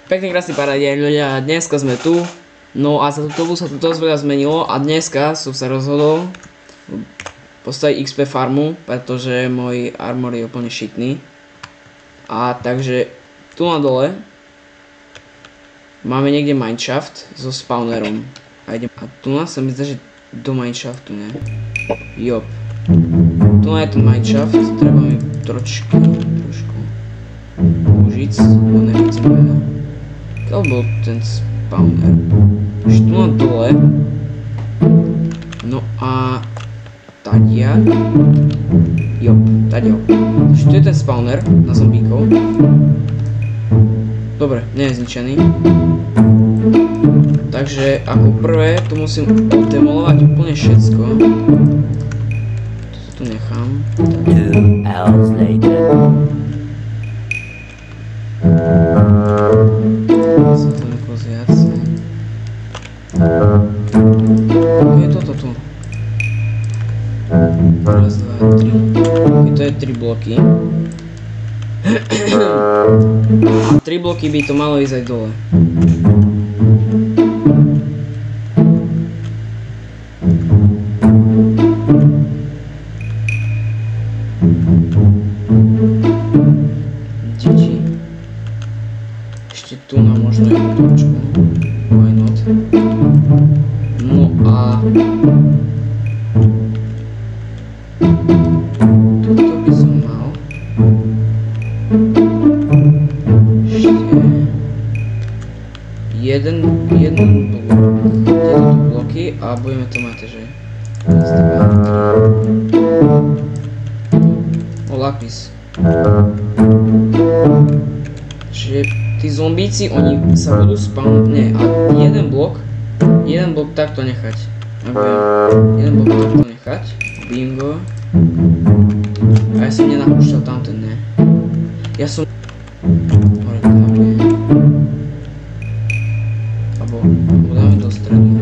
Pekný krásny paradeň ľudia, dneska sme tu. No a za tú dobu sa to dosť veľa zmenilo a dneska som sa rozhodol postaviť XP farmu, pretože môj armor je úplne šitný. A takže tu na dole máme niekde mineshaft so spawnerom. A tu na sa mi zdá, že do mineshaftu, ne? Jop. Tu na je ten mineshaft, treba mi trošku užiť, bo nevidím veľa. Keď bol ten spawner? Už tu na dole. No a tadia. Jop, tadia. Takže tu je ten spawner na zombíkov. Dobre, nie je zničený. Takže ako prvé tu musím demolovať úplne všetko. To tu nechám. 2 hours later. Sa to nekoziac. Je toto tu. Raz, dva, tri. To je 3 bloky. 3 bloky by to malo ísť aj dole. Ešte tu nám možno aj trošku. Why not? No a tuto by som mal ešte jeden blok. Tieto bloky a budeme to mať, že o lapis. Čiže tí zombíci, oni sa budú spawnúť, nie, a jeden blok takto nechať. Jeden blok takto nechať. Bingo. A ja som nenapúšťal tamten, ne. Ja som... Abo dáme do stredu.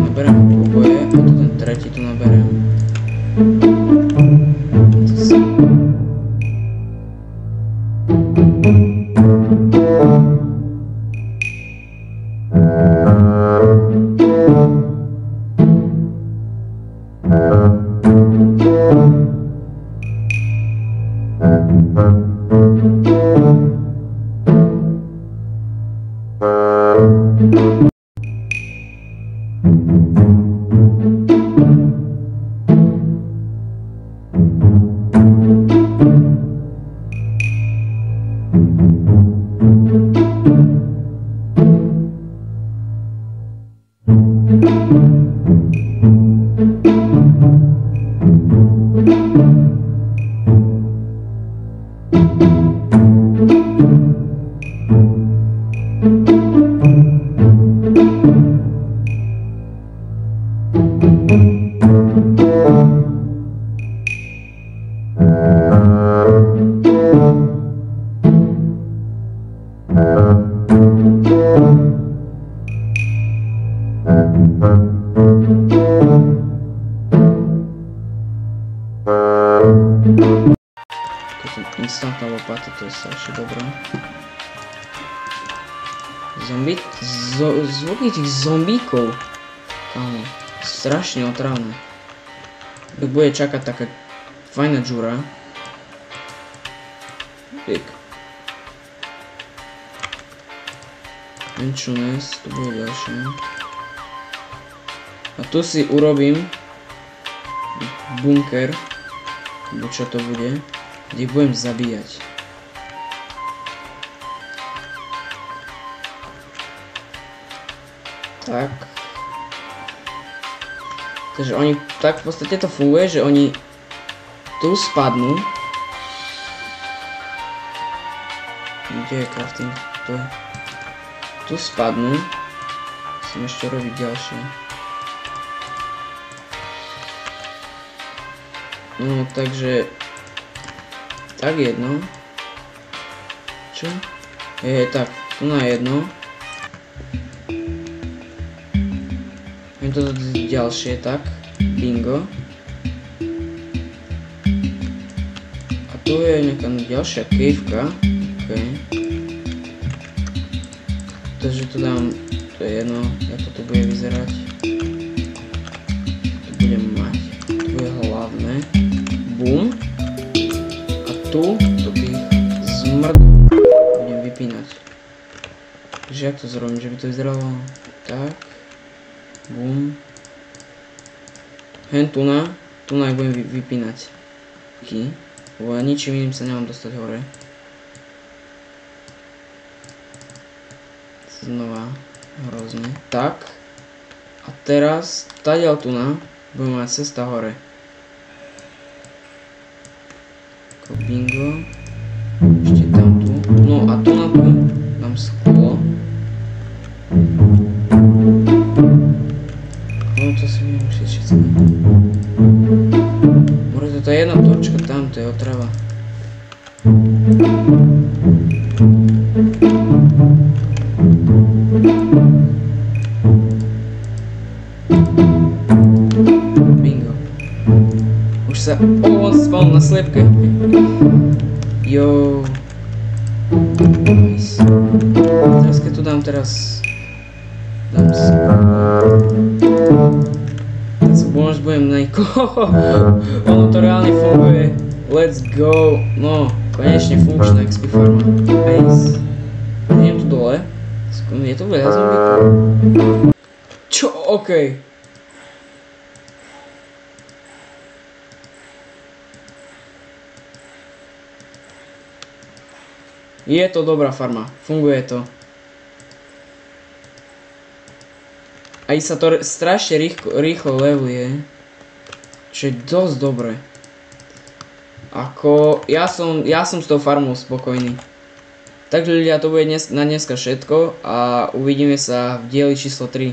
Naberiem oboje a to ten tretí tu naberiem. Instantná lopata, to je strašne dobré. Zvukni tých zombíkov. Kámo, strašne otravné. Ak bude čakať taká fajná džura. Pik. Enchunes, tu bude ďalšie. A tu si urobím bunker, alebo čo to bude, kde budem zabíjať. Tak. Takže oni, tak v podstate to funguje, že oni tu spadnú. Kde je crafting? Tu je. Tu spadnú. Musím ešte robiť ďalšie. No, takže... Tak jedno. Čo? Tak, tu na jedno. Idem toto ďalšie, tak. Bingo. A tu je nejaká ďalšia kejvka. OK. Takže to dám, to je jedno, ako to bude vyzerať. To budem mať. To bude hlavné. Bum. A tu, do tých zmrdov budem vypínať. Takže jak to zrobím, že by to vyzeralo tak. Bum. Hen tu na ich budem vypínať. Lebo ja ničím iným sa nemám dostať hore. Znova hrozne. Tak. A teraz tadiaľ tu na budem mať cesta hore. Bingo. Ešte tam tu. No a tu na tu dám sklo. No to si budem musieť všetko. Možno to je jedna točka tam, to je otrava. Bingo. Už sa... on spal na sliepke. Jo. Nice. Teraz keď tu dám teraz... dám teraz budem na ono to reálne funguje. Let's go. No, konečne funkčná XP farma. Base. Idem tu dole. Je to veľa zombíkov. Čo? OK. Je to dobrá farma. Funguje to. Aj sa to strašne rýchlo leveluje. Čo je dosť dobré. Ako, ja som s tou farmou spokojný. Takže ľudia, to bude na dneska všetko a uvidíme sa v dieli číslo 3.